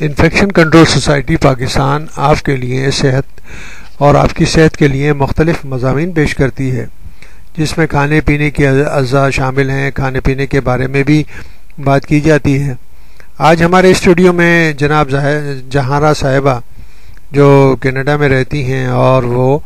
Infection control society Pakistan آپ کے لیے صحت اور آپ کی صحت کے لیے مختلف مضامین پیش کرتی ہے، جس میں کھانے پینے کی اجزاء شامل ہیں۔ کھانے پینے کے بارے میں بھی بات کی جاتی ہے۔ آج ہمارے اسٹوڈیو میں جناب جہارہ صاحبہ جو کینیڈا میں رہتی ہیں اور وہ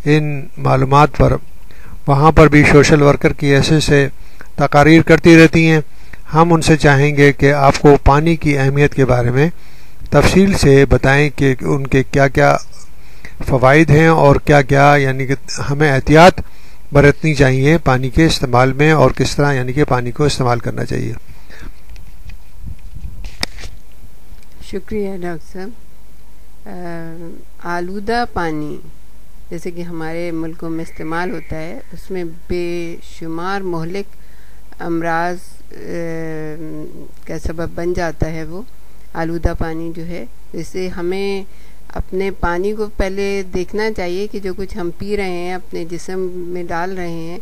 ان معلومات پر وہاں پر بھی سوشل ورکر کی حیثیت سے تقاریر کرتی رہتی ہیں۔ ہم ان سے چاہیں گے کہ آپ کو پانی کی اہمیت کے بارے میں تفصیل سے بتائیں کہ ان کے کیا کیا فوائد ہیں اور کیا کیا یعنی کہ ہمیں احتیاط برتنی چاہیے پانی کے استعمال میں اور کس طرح یعنی کہ پانی کو استعمال کرنا چاہیے۔ شکریہ ڈاکٹر صاحب۔ آلودہ پانی جیسے کہ ہمارے ملکوں میں استعمال ہوتا ہے، اس میں بے شمار مہلک امراض کا سبب بن جاتا ہے۔ وہ آلودہ پانی جو ہے، اس سے ہمیں اپنے پانی کو پہلے دیکھنا چاہیے کہ جو کچھ ہم پی رہے ہیں اپنے جسم میں ڈال رہے ہیں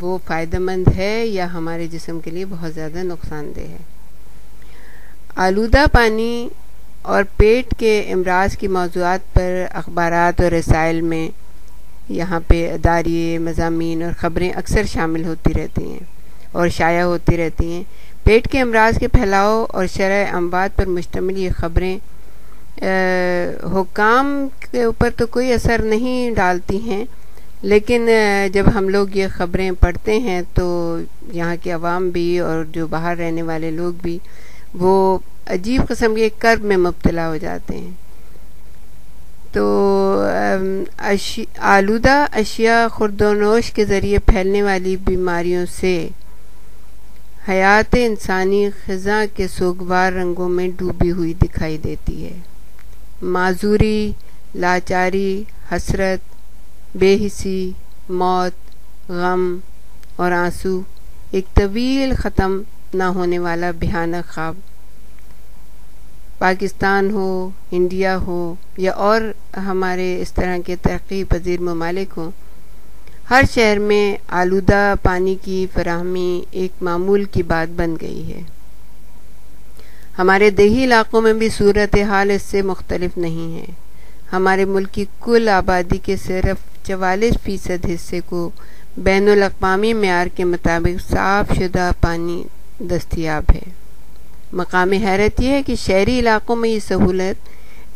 وہ فائدہ مند ہے یا ہمارے جسم کے لیے بہت زیادہ نقصان دہ ہے۔ آلودہ پانی اور پیٹ کے امراض کی موضوعات پر اخبارات اور رسائل میں یہاں پہ اداریے، مضامین اور خبریں اکثر شامل ہوتی رہتی ہیں اور شائع ہوتی رہتی ہیں۔ پیٹ کے امراض کے پھیلاؤ اور شرح اموات پر مشتمل یہ خبریں حکام کے اوپر تو کوئی اثر نہیں ڈالتی ہیں، لیکن جب ہم لوگ یہ خبریں پڑھتے ہیں تو یہاں کے عوام بھی اور جو باہر رہنے والے لوگ بھی وہ عجیب قسم کے کرب میں مبتلا ہو جاتے ہیں۔ تو آلودہ اشیاء خوردونوش کے ذریعے پھیلنے والی بیماریوں سے حیات انسانی خزاں کے سوگوار رنگوں میں ڈوبی ہوئی دکھائی دیتی ہے۔ معذوری، لاچاری، حسرت، بے حسی، موت، غم اور آنسو، ایک طویل ختم نہ ہونے والا بھیانک خواب۔ پاکستان ہو، انڈیا ہو یا اور ہمارے اس طرح کے ترقی پذیر ممالک ہوں، ہر شہر میں آلودہ پانی کی فراہمی ایک معمول کی بات بن گئی ہے۔ ہمارے دیہی علاقوں میں بھی صورتحال اس سے مختلف نہیں ہے۔ ہمارے ملک کی کل آبادی کے صرف 44% حصے کو بین الاقوامی معیار کے مطابق صاف شدہ پانی دستیاب ہے۔ مقام حیرت یہ ہے کہ شہری علاقوں میں یہ سہولت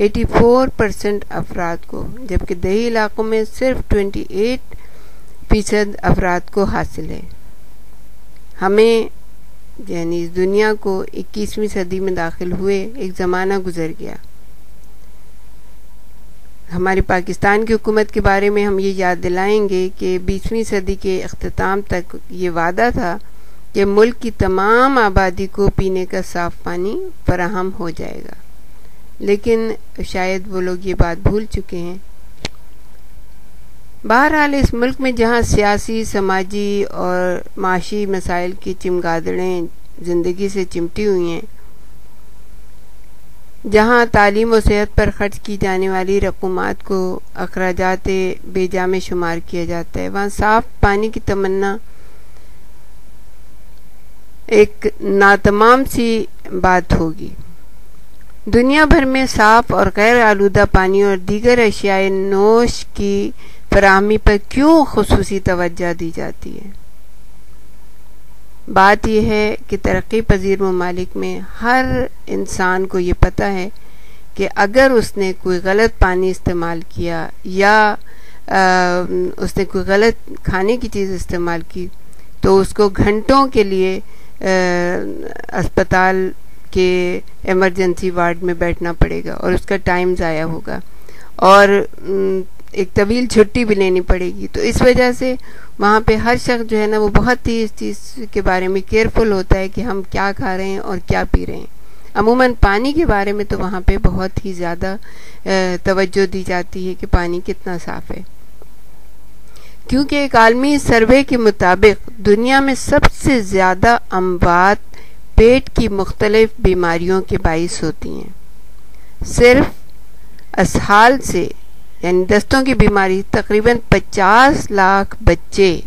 84% افراد کو، جبکہ دیہی علاقوں میں صرف 28% افراد کو حاصل ہے۔ ہمیں یعنی اس دنیا کو 21ویں صدی میں داخل ہوئے ایک زمانہ گزر گیا۔ ہماری پاکستان کی حکومت کے بارے میں ہم یہ یاد دلائیں گے کہ 20ویں صدی کے اختتام تک یہ وعدہ تھا کہ ملک کی تمام آبادی کو پینے کا صاف پانی فراہم ہو جائے گا، لیکن شاید وہ لوگ یہ بات بھول چکے ہیں۔ بہرحال اس ملک میں جہاں سیاسی، سماجی اور معاشی مسائل کی چمگادڑیں زندگی سے چمٹی ہوئی ہیں، جہاں تعلیم و صحت پر خرچ کی جانے والی رقومات کو اخراجات بیجا میں شمار کیا جاتا ہے، وہاں صاف پانی کی تمنا ایک ناتمام سی بات ہوگی۔ دنیا بھر میں صاف اور غیر آلودہ پانی اور دیگر اشیاء نوش کی فراہمی پر کیوں خصوصی توجہ دی جاتی ہے؟ بات یہ ہے کہ ترقی پذیر ممالک میں ہر انسان کو یہ پتہ ہے کہ اگر اس نے کوئی غلط پانی استعمال کیا یا اس نے کوئی غلط کھانے کی چیز استعمال کی تو اس کو گھنٹوں کے لیے اسپتال کے ایمرجنسی وارڈ میں بیٹھنا پڑے گا اور اس کا ٹائم ضائع ہوگا اور ایک طویل چھٹی بھی لینی پڑے گی۔ تو اس وجہ سے وہاں پہ ہر شخص جو ہے نا وہ بہت ہی اس چیز کے بارے میں کیئرفل ہوتا ہے کہ ہم کیا کھا رہے ہیں اور کیا پی رہے ہیں۔ عموماً پانی کے بارے میں تو وہاں پہ بہت ہی زیادہ توجہ دی جاتی ہے کہ پانی کتنا صاف ہے، کیونکہ ایک عالمی سروے کے مطابق دنیا میں سب سے زیادہ اموات پیٹ کی مختلف بیماریوں کے باعث ہوتی ہیں۔ صرف اسہال سے یعنی دستوں کی بیماری تقریباً 50 لاکھ بچے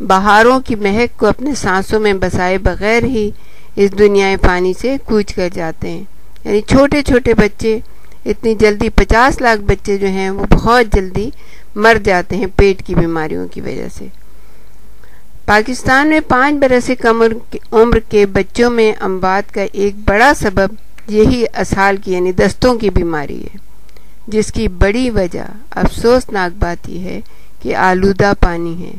بہاروں کی مہک کو اپنے سانسوں میں بسائے بغیر ہی اس دنیا پانی سے کوچ کر جاتے ہیں۔ یعنی چھوٹے چھوٹے بچے اتنی جلدی 50 لاکھ بچے جو ہیں وہ بہت جلدی مر جاتے ہیں پیٹ کی بیماریوں کی وجہ سے۔ پاکستان میں 5 برس سے کم عمر کے بچوں میں اموات کا ایک بڑا سبب یہی اسہال کی یعنی دستوں کی بیماری ہے، جس کی بڑی وجہ افسوسناک بات یہ ہے کہ آلودہ پانی ہے،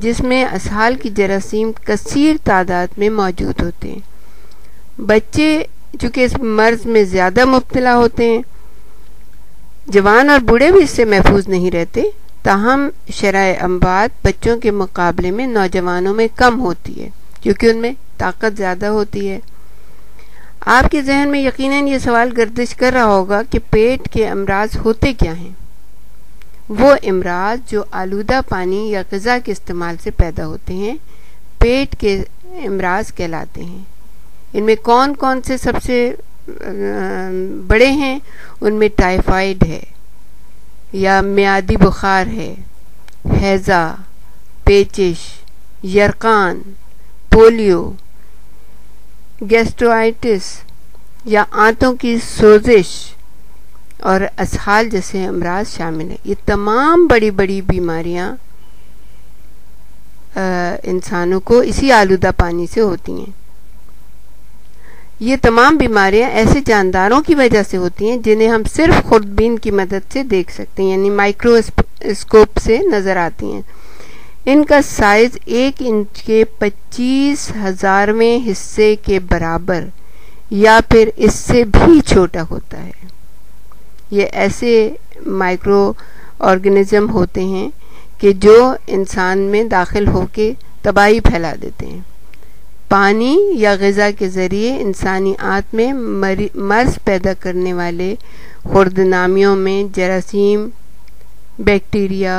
جس میں اسہال کی جراثیم کثیر تعداد میں موجود ہوتے ہیں۔ بچے چونکہ اس مرض میں زیادہ مبتلا ہوتے ہیں، جوان اور بوڑھے بھی اس سے محفوظ نہیں رہتے، تاہم شرح اموات بچوں کے مقابلے میں نوجوانوں میں کم ہوتی ہے کیونکہ ان میں طاقت زیادہ ہوتی ہے۔ آپ کے ذہن میں یقیناً یہ سوال گردش کر رہا ہوگا کہ پیٹ کے امراض ہوتے کیا ہیں؟ وہ امراض جو آلودہ پانی یا غذا کے استعمال سے پیدا ہوتے ہیں پیٹ کے امراض کہلاتے ہیں۔ ان میں کون کون سے سب سے بڑے ہیں؟ ان میں ٹائیفائڈ ہے یا میادی بخار ہے، ہیضہ، پیچش، یرقان، پولیو، گیسٹرائٹس یا آنتوں کی سوزش اور اسہال جیسے امراض شامل ہیں۔ یہ تمام بڑی بڑی بیماریاں انسانوں کو اسی آلودہ پانی سے ہوتی ہیں۔ یہ تمام بیماریاں ایسے جانداروں کی وجہ سے ہوتی ہیں جنہیں ہم صرف خوردبین کی مدد سے دیکھ سکتے ہیں، یعنی مائکرو اسکوپ سے نظر آتی ہیں۔ ان کا سائز 1 انچ کے 25,000ویں حصے کے برابر یا پھر اس سے بھی چھوٹا ہوتا ہے۔ یہ ایسے مائکرو آرگنزم ہوتے ہیں کہ جو انسان میں داخل ہو کے تباہی پھیلا دیتے ہیں۔ پانی یا غذا کے ذریعے انسانی آنت میں مرض پیدا کرنے والے خوردنامیوں میں جراثیم، بیکٹیریا،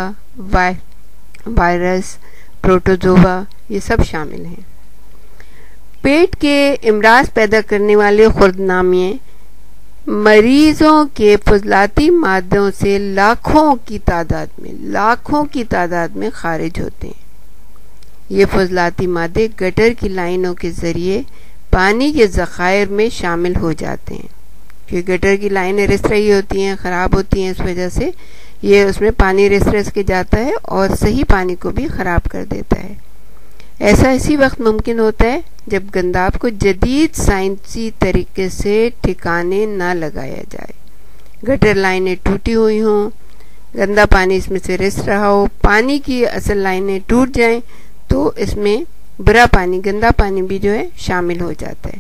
وائرس، پروٹوزوا یہ سب شامل ہیں۔ پیٹ کے امراض پیدا کرنے والے خوردنامے مریضوں کے فضلاتی مادوں سے لاکھوں کی تعداد میں خارج ہوتے ہیں۔ یہ فضلاتی مادے گٹر کی لائنوں کے ذریعے پانی کے ذخائر میں شامل ہو جاتے ہیں، کیونکہ گٹر کی لائنیں رس رہی ہوتی ہیں، خراب ہوتی ہیں، اس وجہ سے یہ اس میں پانی رس کے جاتا ہے اور صحیح پانی کو بھی خراب کر دیتا ہے۔ ایسا اسی وقت ممکن ہوتا ہے جب گنداب کو جدید سائنسی طریقے سے ٹھکانے نہ لگایا جائے، گٹر لائنیں ٹوٹی ہوئی ہوں، گندا پانی اس میں سے رس رہا ہو، پانی کی اصل لائنیں ٹوٹ جائیں تو اس میں برا پانی، گندا پانی بھی جو ہے شامل ہو جاتا ہے۔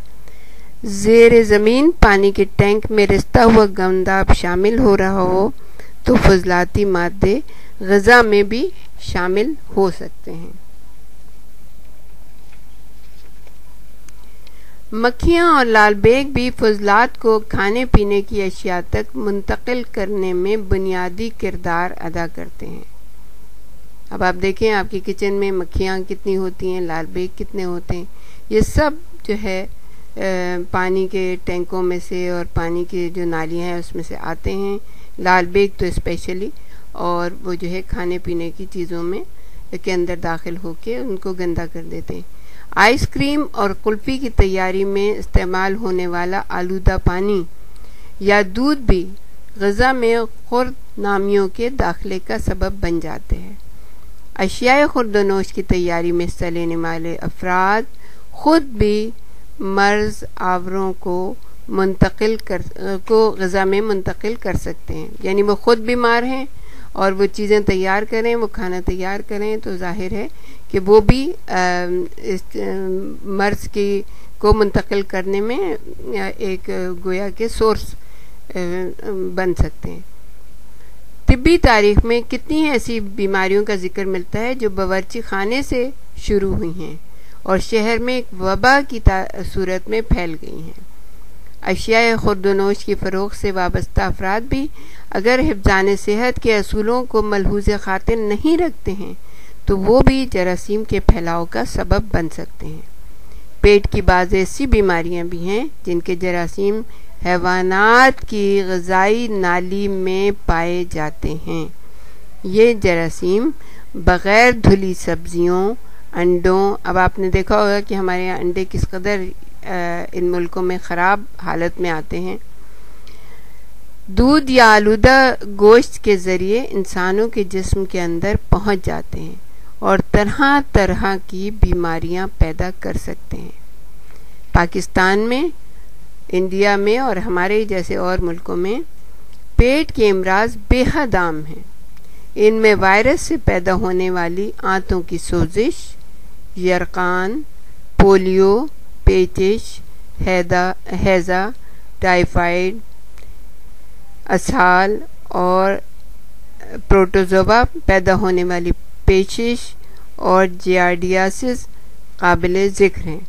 زیر زمین پانی کے ٹینک میں رستا ہوا گنداب شامل ہو رہا ہو تو فضلاتی مادے غذا میں بھی شامل ہو سکتے ہیں۔ مکھیاں اور لال بیگ بھی فضلات کو کھانے پینے کی اشیاء تک منتقل کرنے میں بنیادی کردار ادا کرتے ہیں۔ اب آپ دیکھیں آپ کی کچن میں مکھیاں کتنی ہوتی ہیں، لال بیگ کتنے ہوتے ہیں، یہ سب جو ہے پانی کے ٹینکوں میں سے اور پانی کی جو نالیاں ہیں اس میں سے آتے ہیں، لال بیگ تو اسپیشلی، اور وہ جو ہے کھانے پینے کی چیزوں میں کے اندر داخل ہو کے ان کو گندا کر دیتے ہیں۔ آئس کریم اور کلفی کی تیاری میں استعمال ہونے والا آلودہ پانی یا دودھ بھی غذا میں خوردنامیوں کے داخلے کا سبب بن جاتے ہیں۔ اشیاء خورد و نوش کی تیاری میں حصہ لینے والے افراد خود بھی مرض آوروں کو غذا میں منتقل کر سکتے ہیں، یعنی وہ خود بیمار ہیں اور وہ چیزیں تیار کریں، وہ کھانا تیار کریں تو ظاہر ہے کہ وہ بھی مرض کو منتقل کرنے میں ایک گویا کے سورس بن سکتے ہیں۔ طبی تاریخ میں کتنی ایسی بیماریوں کا ذکر ملتا ہے جو باورچی خانے سے شروع ہوئی ہیں اور شہر میں ایک وبا کی صورت میں پھیل گئی ہیں۔ اشیاء خورد و نوش کی فروخت سے وابستہ افراد بھی اگر حفظان صحت کے اصولوں کو ملحوظ خاطر نہیں رکھتے ہیں تو وہ بھی جراثیم کے پھیلاؤ کا سبب بن سکتے ہیں۔ پیٹ کی بعض ایسی بیماریاں بھی ہیں جن کے جراثیم حیوانات کی غذائی نالی میں پائے جاتے ہیں۔ یہ جراثیم بغیر دھلی سبزیوں، انڈوں، اب آپ نے دیکھا ہوگا کہ ہمارے یہاں انڈے کس قدر ان ملکوں میں خراب حالت میں آتے ہیں۔ دودھ یا آلودہ گوشت کے ذریعے انسانوں کے جسم کے اندر پہنچ جاتے ہیں اور طرح طرح کی بیماریاں پیدا کر سکتے ہیں۔ پاکستان میں، انڈیا میں اور ہمارے جیسے اور ملکوں میں پیٹ کے امراض بے حد عام ہیں۔ ان میں وائرس سے پیدا ہونے والی آنتوں کی سوزش، یرقان، پولیو، پیچش، ہیضہ، ٹائیفائڈ، اسہال اور پروٹوزوا پیدا ہونے والی پیچش اور جیارڈیاسس قابل ذکر ہیں۔